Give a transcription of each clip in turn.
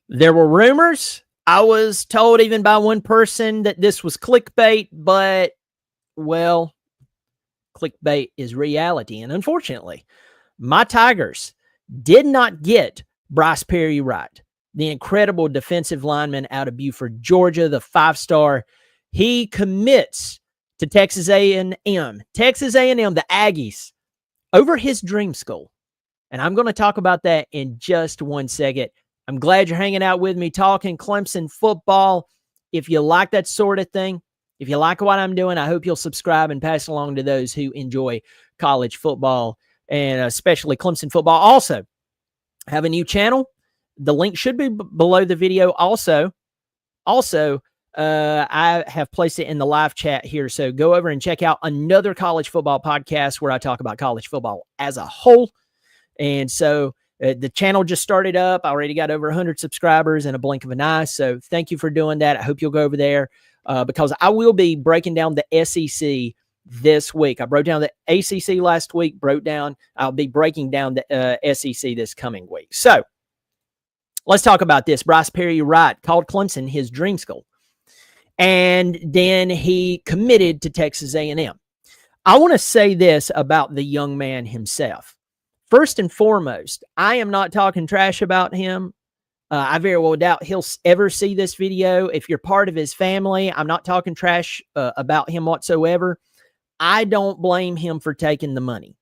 There were rumors. I was told even by one person that this was clickbait, but, well, clickbait is reality. And unfortunately, my Tigers did not get Bryce Perry-Wright, the incredible defensive lineman out of Buford, Georgia, the 5-star. He commits to Texas A&M. Texas A&M, the Aggies, over his dream school. And I'm going to talk about that in just one second. I'm glad you're hanging out with me talking Clemson football. If you like that sort of thing, if you like what I'm doing, I hope you'll subscribe and pass along to those who enjoy college football and especially Clemson football. Also, I have a new channel. The link should be below the video. Also, I have placed it in the live chat here. So go over and check out another college football podcast where I talk about college football as a whole. And so the channel just started up. I already got over 100 subscribers in a blink of an eye. So thank you for doing that. I hope you'll go over there because I will be breaking down the SEC this week. I broke down the ACC last week, I'll be breaking down the SEC this coming week. So let's talk about this. Bryce Perry-Wright called Clemson his dream school. And then he committed to Texas A&M. I want to say this about the young man himself. First and foremost, I am not talking trash about him. I very well doubt he'll ever see this video. If you're part of his family, I'm not talking trash about him whatsoever. I don't blame him for taking the money.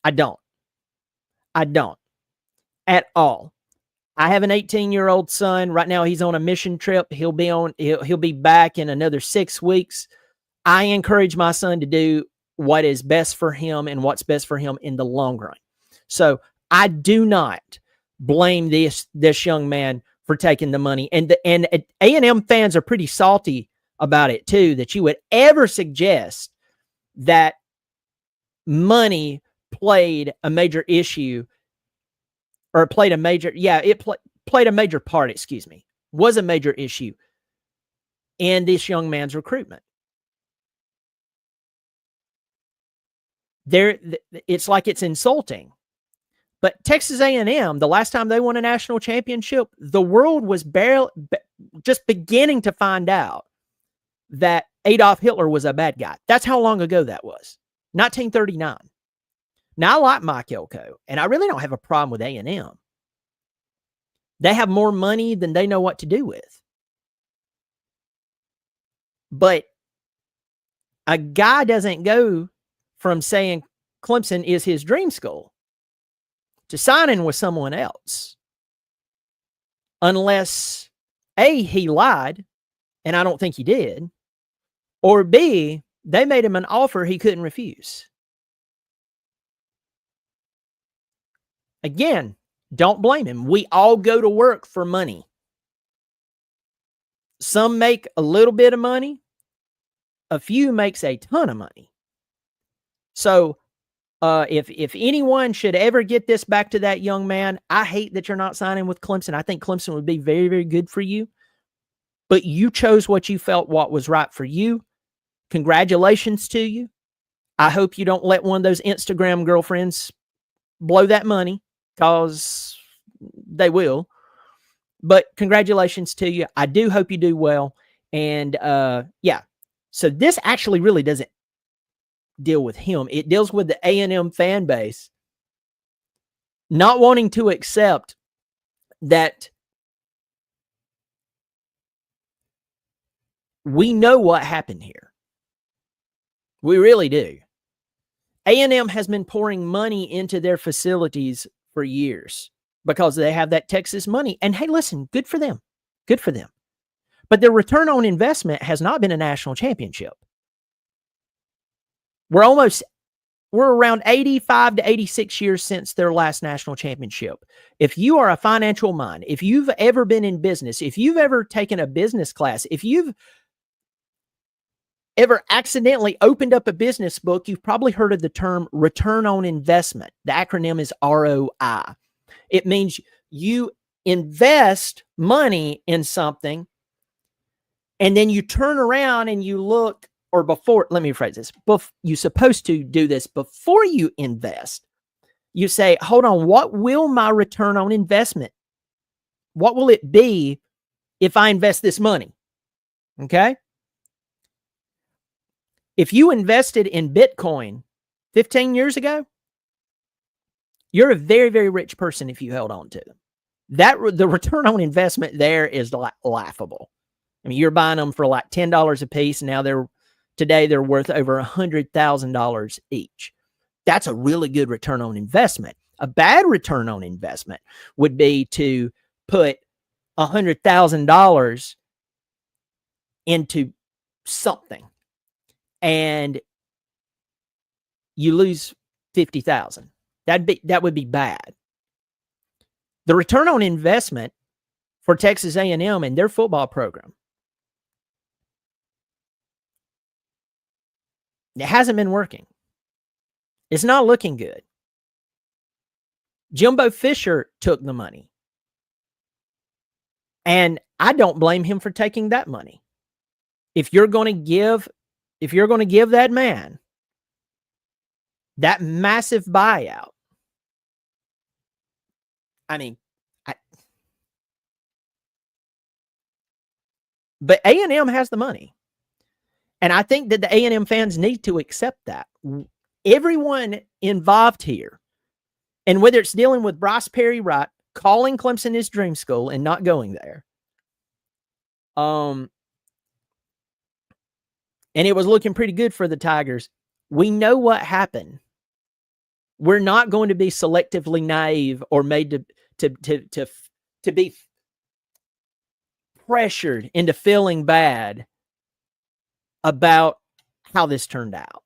I don't at all. I have an 18-year-old son. Right now, he's on a mission trip. He'll be back in another 6 weeks. I encourage my son to do what is best for him and what's best for him in the long run. So I do not blame this young man for taking the money. And A&M fans are pretty salty about it too, that you would ever suggest that money played a major issue or played a major, played a major part, was a major issue in this young man's recruitment. It's like it's insulting. But Texas A&M, the last time they won a national championship, the world was just beginning to find out that Adolf Hitler was a bad guy. That's how long ago that was, 1939. Now, I like Mike Elko, and I really don't have a problem with A&M. They have more money than they know what to do with. But a guy doesn't go from saying Clemson is his dream school to signing with someone else unless A, he lied, and I don't think he did, or B, they made him an offer he couldn't refuse. Again, don't blame him. We all go to work for money. Some make a little bit of money. A few makes a ton of money. So if anyone should ever get this back to that young man, I hate that you're not signing with Clemson. I think Clemson would be very, very good for you. But you chose what you felt what was right for you. Congratulations to you. I hope you don't let one of those Instagram girlfriends blow that money, because they will. But congratulations to you. I do hope you do well. And so this actually really doesn't deal with him. It deals with the A&M fan base not wanting to accept that we know what happened here. We really do. A&M has been pouring money into their facilities for years because they have that Texas money. And hey, listen, good for them. Good for them. But their return on investment has not been a national championship. We're around 85 to 86 years since their last national championship. If you are a financial mind, if you've ever been in business, if you've ever taken a business class, if you've ever accidentally opened up a business book, you've probably heard of the term return on investment. The acronym is ROI. It means you invest money in something and then you turn around and you look, or before, let me rephrase this. You're supposed to do this before you invest. You say, hold on, what will my return on investment What will it be if I invest this money? Okay. If you invested in Bitcoin 15 years ago, you're a very, very rich person if you held on to them. The return on investment there is laughable. I mean, you're buying them for like $10 a piece. Now today they're worth over $100,000 each. That's a really good return on investment. A bad return on investment would be to put $100,000 into something and you lose 50,000. That would be bad. The return on investment for Texas A&M and their football program, it hasn't been working. It's not looking good. Jimbo Fisher took the money. And I don't blame him for taking that money. If you're going to give that man that massive buyout, I mean, but A&M has the money. And I think that the A&M fans need to accept that. Everyone involved here, and whether it's dealing with Bryce Perry-Wright, calling Clemson his dream school and not going there, and it was looking pretty good for the Tigers. We know what happened. We're not going to be selectively naive or made to be pressured into feeling bad about how this turned out.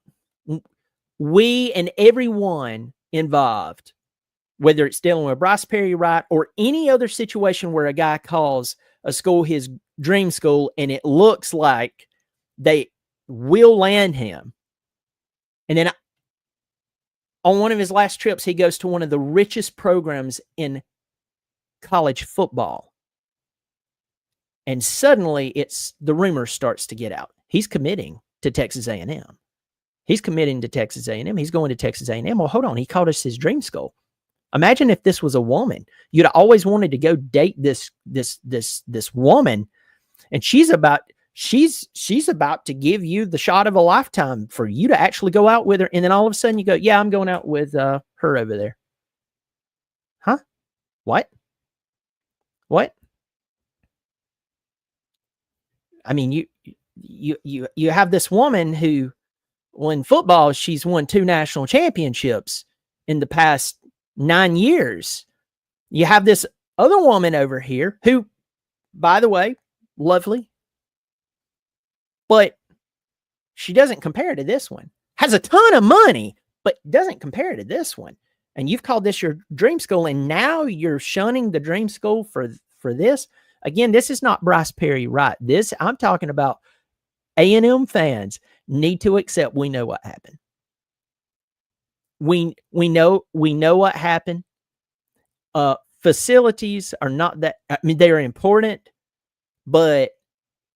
We and everyone involved, whether it's dealing with Bryce Perry-Wright or any other situation where a guy calls a school his dream school and it looks like they will land him. And then on one of his last trips, he goes to one of the richest programs in college football. And suddenly the rumor starts to get out. He's committing to Texas A&M. He's committing to Texas A&M. He's going to Texas A&M. Well, hold on. He called us his dream school. Imagine if this was a woman. You'd always wanted to go date this woman, and she's about to give you the shot of a lifetime for you to actually go out with her. And then all of a sudden you go, yeah, I'm going out with her over there. Huh? What? I mean, you have this woman who, well, in football, she's won 2 national championships in the past 9 years. You have this other woman over here who, by the way, lovely, but she doesn't compare to this one. Has a ton of money, but doesn't compare to this one. And you've called this your dream school, and now you're shunning the dream school for this. Again, this is not Bryce Perry-Wright. I'm talking about A&M fans need to accept we know what happened. We know what happened. Facilities are not that, I mean, they're important, but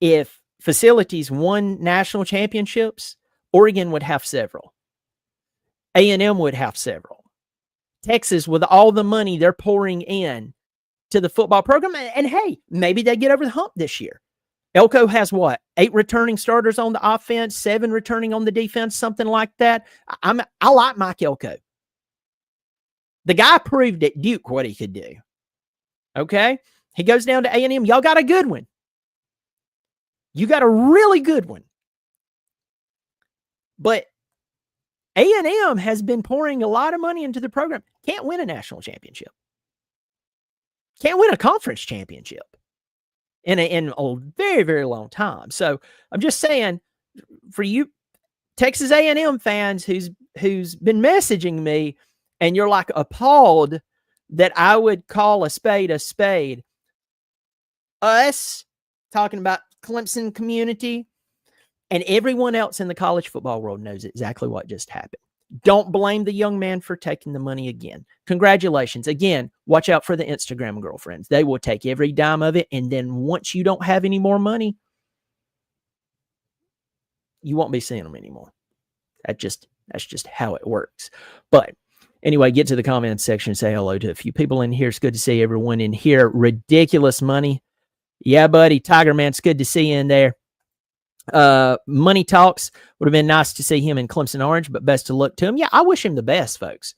if facilities won national championships, Oregon would have several. A&M would have several. Texas, with all the money they're pouring in to the football program, and hey, maybe they get over the hump this year. Elko has what? 8 returning starters on the offense, 7 returning on the defense, something like that. I like Mike Elko. The guy proved at Duke what he could do. Okay? He goes down to A&M. Y'all got a good one. You got a really good one. But A&M has been pouring a lot of money into the program. Can't win a national championship. Can't win a conference championship in a very, very long time. So I'm just saying, for you Texas A&M fans who's been messaging me, and you're like appalled that I would call a spade, us talking about Clemson community and everyone else in the college football world knows exactly what just happened. Don't blame the young man for taking the money again. Congratulations. Again, watch out for the Instagram girlfriends. They will take every dime of it. And then once you don't have any more money, you won't be seeing them anymore. That's just how it works. But Anyway, get to the comments section and say hello to a few people in here. It's good to see everyone in here. Ridiculous Money. Yeah, buddy. Tiger Man, it's good to see you in there. Money Talks. Would have been nice to see him in Clemson Orange, but best of luck to him. Yeah, I wish him the best, folks.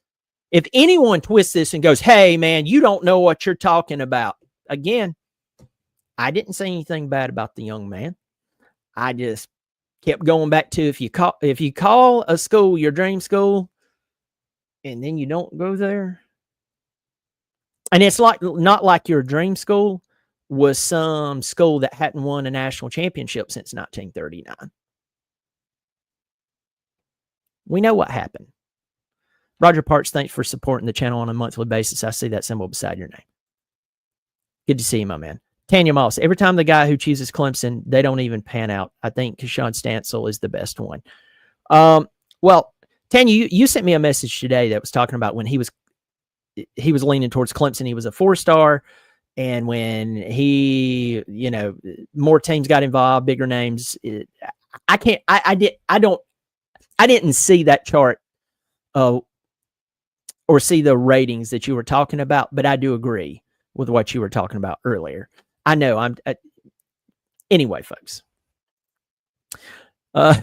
If anyone twists this and goes, hey, man, you don't know what you're talking about. Again, I didn't say anything bad about the young man. I just kept going back to if you call a school your dream school and then you don't go there. And it's like not like your dream school was some school that hadn't won a national championship since 1939. We know what happened. Roger Parks, thanks for supporting the channel on a monthly basis. I see that symbol beside your name. Good to see you, my man. Tanya Moss, every time the guy who chooses Clemson, they don't even pan out. I think Deshawn Stansel is the best one. Well, Tanya, you sent me a message today that was talking about when he was leaning towards Clemson. He was a 4-star. And when he, more teams got involved, bigger names, I didn't see that chart or see the ratings that you were talking about, but I do agree with what you were talking about earlier. I know anyway, folks. Oh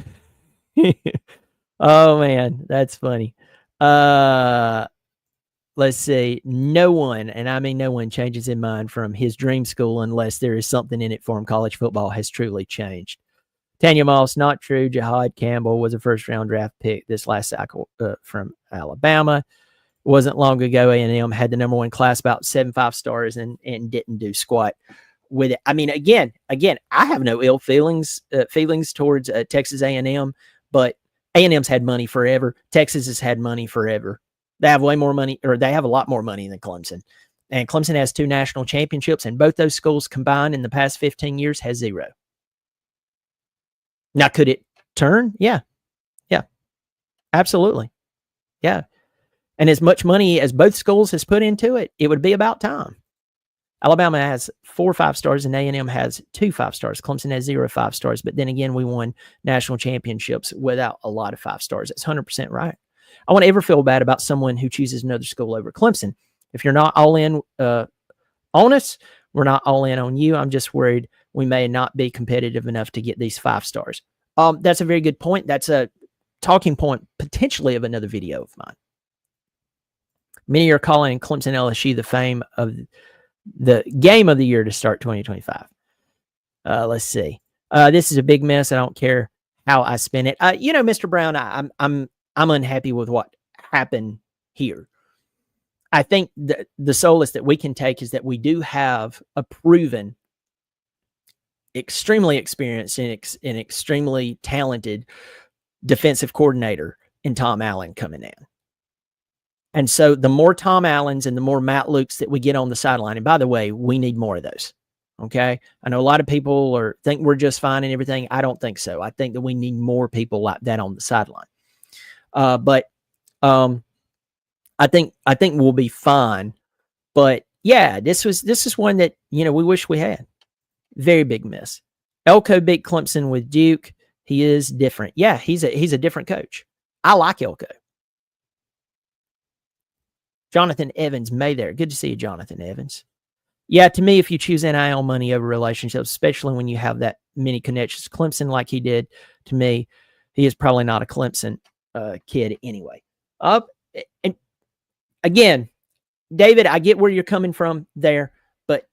man, that's funny. Let's see. No one, and I mean no one, changes in mind from his dream school unless there is something in it for him. College football has truly changed. Tanya Moss, not true. Jahad Campbell was a first-round draft pick this last cycle from Alabama. Wasn't long ago, A&M had the number one class, about 7 5-stars, and didn't do squat with it. I mean, again, I have no ill feelings towards Texas A&M, but A&M's had money forever. Texas has had money forever. They have way more money, or they have a lot more money than Clemson. And Clemson has 2 national championships, and both those schools combined in the past 15 years has 0. Now, could it turn? Yeah. Absolutely. Yeah. And as much money as both schools has put into it, it would be about time. Alabama has 4 5-stars and A&M has 2 5-stars. Clemson has 0 5-stars. But then again, we won national championships without a lot of 5-stars. That's 100% right. I want to ever feel bad about someone who chooses another school over Clemson. If you're not all in on us, we're not all in on you. I'm just worried we may not be competitive enough to get these 5-stars. That's a very good point. That's a talking point potentially of another video of mine. Many are calling Clemson LSU the fame of the game of the year to start 2025. Let's see. This is a big mess. I don't care how I spin it. Mr. Brown, I'm unhappy with what happened here. I think the solace that we can take is that we do have a proven, extremely experienced and extremely talented defensive coordinator in Tom Allen coming in. And so the more Tom Allens and the more Matt Lukes that we get on the sideline, and by the way, we need more of those. Okay. I know a lot of people think we're just fine and everything. I don't think so. I think that we need more people like that on the sideline. But I think we'll be fine. But yeah, this is one that, we wish we had. Very big miss. Elko beat Clemson with Duke. He is different. Yeah, he's a different coach. I like Elko. Jonathan Evans, May there. Good to see you, Jonathan Evans. Yeah, to me, if you choose NIL money over relationships, especially when you have that many connections to Clemson like he did to me, he is probably not a Clemson kid anyway. And again, David, I get where you're coming from there, but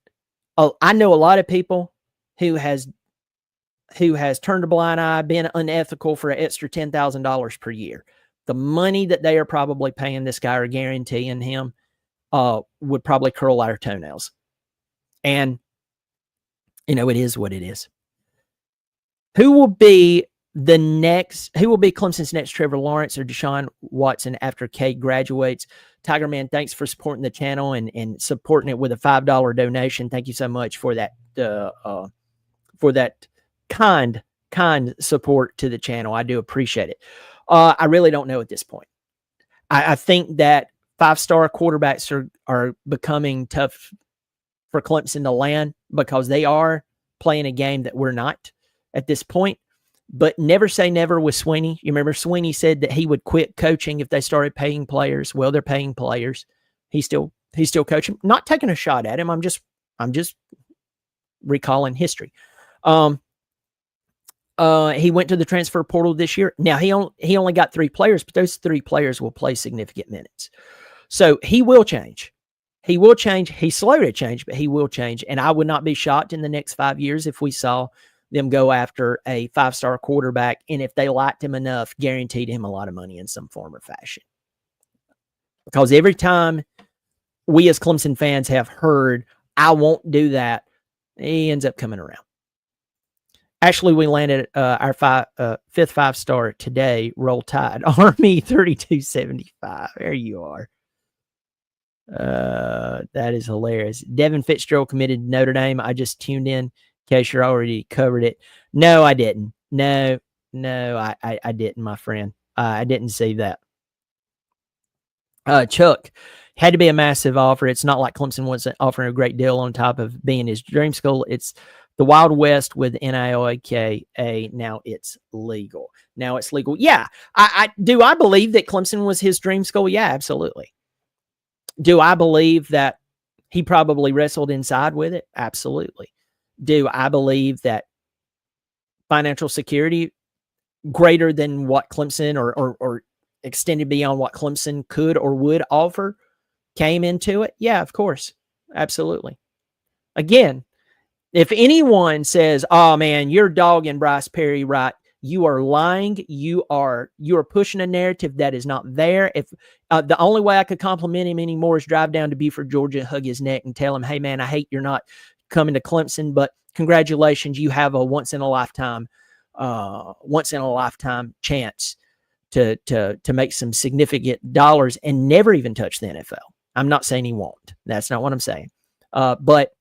I know a lot of people who has turned a blind eye, been unethical for an extra $10,000 per year. The money that they are probably paying this guy or guaranteeing him would probably curl our toenails. And, it is what it is. Who will be Clemson's next Trevor Lawrence or Deshaun Watson after Cade graduates? Tiger Man, thanks for supporting the channel and supporting it with a $5 donation. Thank you so much for that kind support to the channel. I do appreciate it. I really don't know at this point. I think that 5-star quarterbacks are becoming tough for Clemson to land because they are playing a game that we're not at this point. But never say never with Sweeney. You remember Sweeney said that he would quit coaching if they started paying players. Well, they're paying players. He's still coaching. Not taking a shot at him. I'm just recalling history. He went to the transfer portal this year. Now he only got 3 players, but those 3 players will play significant minutes. So he will change. He will change. He's slow to change, but he will change. And I would not be shocked in the next 5 years if we saw them go after a 5-star quarterback. And if they liked him enough, guaranteed him a lot of money in some form or fashion. Because every time we as Clemson fans have heard, I won't do that, he ends up coming around. Actually, we landed our 5th 5-star today. Roll Tide. Army 3275. There you are. That is hilarious. Devin Fitzgerald committed to Notre Dame. I just tuned in case you're already covered it. No, I didn't. No, I didn't, my friend. I didn't see that. Chuck, had to be a massive offer. It's not like Clemson wasn't offering a great deal on top of being his dream school. It's the Wild West with NILAKA. Now it's legal. Yeah. I believe that Clemson was his dream school? Yeah, absolutely. Do I believe that he probably wrestled inside with it? Absolutely. Do I believe that financial security greater than what Clemson or extended beyond what Clemson could or would offer came into it? Yeah, of course. Absolutely. Again, if anyone says, oh man, you're dogging Bryce Perry-Wright, you are lying. You are pushing a narrative that is not there. If the only way I could compliment him anymore is drive down to Beaufort, Georgia, hug his neck and tell him, hey man, I hate you're not coming to Clemson, but congratulations, you have a once in a lifetime chance to make some significant dollars and never even touch the NFL. I'm not saying he won't. That's not what I'm saying. But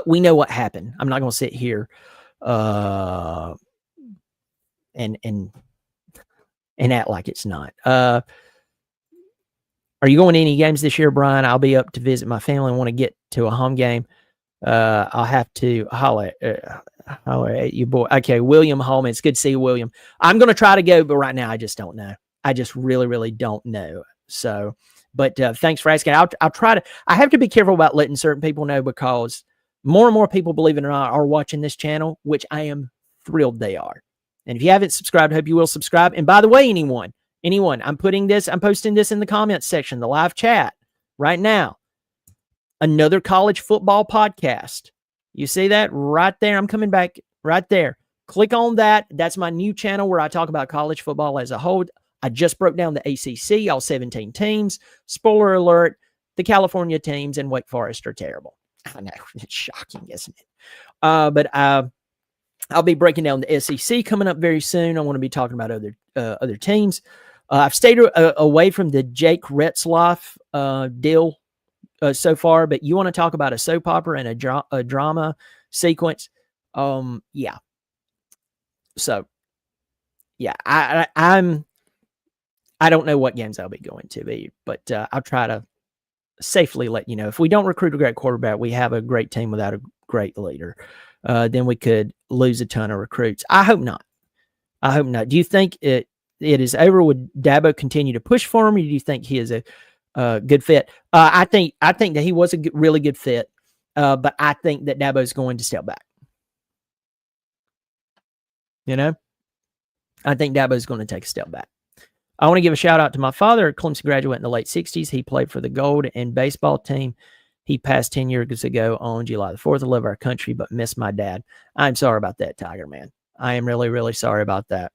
we know what happened. I'm not going to sit here and act like it's not. Are you going to any games this year, Brian? I'll be up to visit my family and want to get to a home game. I'll have to holler at you, boy. Okay, William Holman. It's good to see you, William. I'm going to try to go, but right now I just don't know. I just really, really don't know. So, but thanks for asking. I'll try to. I have to be careful about letting certain people know because more and more people, believe it or not, are watching this channel, which I am thrilled they are. And if you haven't subscribed, I hope you will subscribe. And by the way, anyone, I'm posting this in the comments section, the live chat right now. Another college football podcast. You see that right there? I'm coming back right there. Click on that. That's my new channel where I talk about college football as a whole. I just broke down the ACC, all 17 teams. Spoiler alert, the California teams and Wake Forest are terrible. I know, it's shocking, isn't it? But I'll be breaking down the SEC coming up very soon. I want to be talking about other teams. I've stayed away from the Jake Retzloff deal so far, but you want to talk about a soap opera and a drama sequence? Yeah. So, yeah, I don't know what games I'll be going to, but I'll try to safely let you know. If we don't recruit a great quarterback, we have a great team without a great leader. Then we could lose a ton of recruits. I hope not. Do you think it is over? Would Dabo continue to push for him, or do you think he is a good fit? I think that he was a really good fit, but I think that Dabo is going to step back. I think Dabo is going to take a step back. I want to give a shout out to my father, a Clemson graduate in the late 60s. He played for the Gold and baseball team. He passed 10 years ago on July the 4th. I love our country, but miss my dad. I'm sorry about that, Tiger Man. I am really, really sorry about that.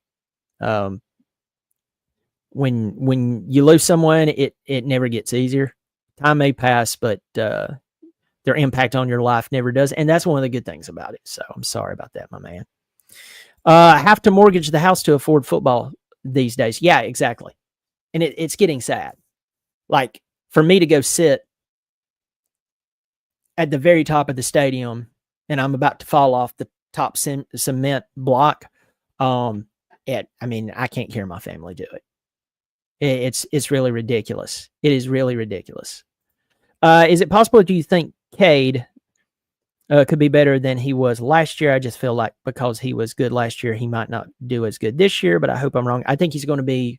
When you lose someone, it never gets easier. Time may pass, but their impact on your life never does. And that's one of the good things about it. So I'm sorry about that, my man. I have to mortgage the house to afford football these days. Yeah, exactly. And it's getting sad. Like, for me to go sit at the very top of the stadium and I'm about to fall off the top cement block, I can't hear my family do it. It's really ridiculous. It is really ridiculous. Is it possible, do you think Cade Could be better than he was last year. I just feel like because he was good last year, he might not do as good this year, but I hope I'm wrong. I think he's going to be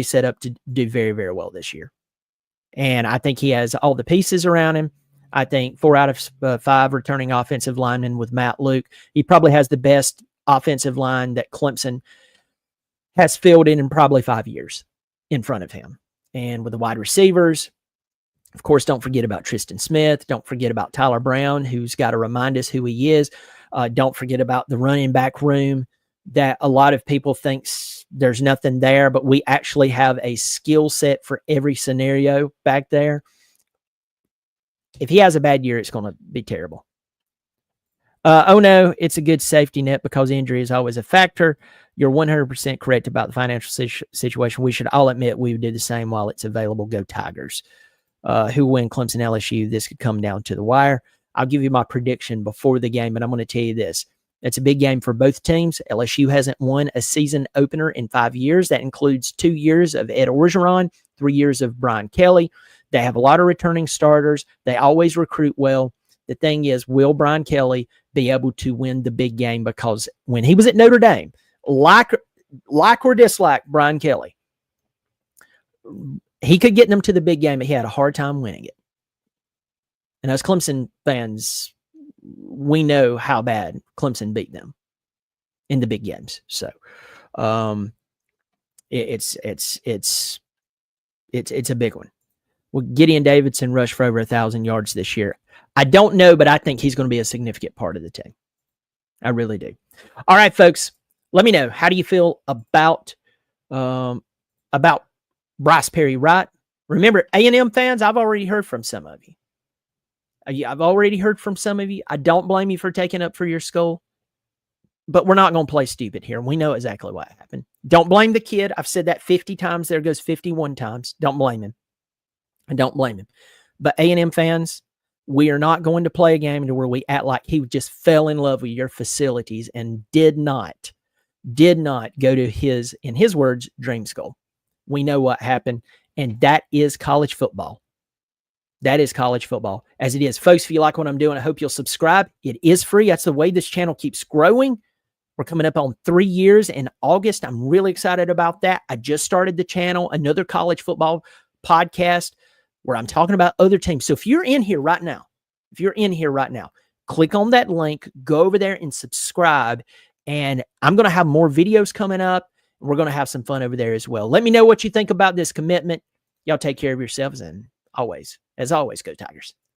set up to do very, very well this year. And I think he has all the pieces around him. I think 4 out of 5 returning offensive linemen with Matt Luke. He probably has the best offensive line that Clemson has fielded in probably 5 years in front of him. And with the wide receivers, of course, don't forget about Tristan Smith. Don't forget about Tyler Brown, who's got to remind us who he is. Don't forget about the running back room that a lot of people think there's nothing there, but we actually have a skill set for every scenario back there. If he has a bad year, it's going to be terrible. Oh, no, it's a good safety net because injury is always a factor. You're 100% correct about the financial situation. We should all admit we would do the same while it's available. Go Tigers. Who win Clemson LSU? This could come down to the wire. I'll give you my prediction before the game, but I'm going to tell you this. It's a big game for both teams. LSU hasn't won a season opener in 5 years. That includes 2 years of Ed Orgeron, 3 years of Brian Kelly. They have a lot of returning starters. They always recruit well. The thing is, will Brian Kelly be able to win the big game? Because when he was at Notre Dame, like or dislike Brian Kelly, he could get them to the big game, but he had a hard time winning it. And as Clemson fans, we know how bad Clemson beat them in the big games. So it's a big one. Well, Gideon Davidson rushed for over 1,000 yards this year. I don't know, but I think he's going to be a significant part of the team. I really do. All right, folks, let me know. How do you feel about Bryce Perry-Wright? Remember, A&M fans, I've already heard from some of you. I don't blame you for taking up for your school, but we're not going to play stupid here. We know exactly what happened. Don't blame the kid. I've said that 50 times. There goes 51 times. Don't blame him. I don't blame him. But A&M fans, we are not going to play a game where we act like he just fell in love with your facilities and did not go to his, in his words, dream school. We know what happened, and that is college football. That is college football as it is. Folks, if you like what I'm doing, I hope you'll subscribe. It is free. That's the way this channel keeps growing. We're coming up on 3 years in August. I'm really excited about that. I just started the channel, another college football podcast where I'm talking about other teams. So if you're in here right now, click on that link, go over there and subscribe. And I'm going to have more videos coming up. We're going to have some fun over there as well. Let me know what you think about this commitment. Y'all take care of yourselves, and as always, go Tigers.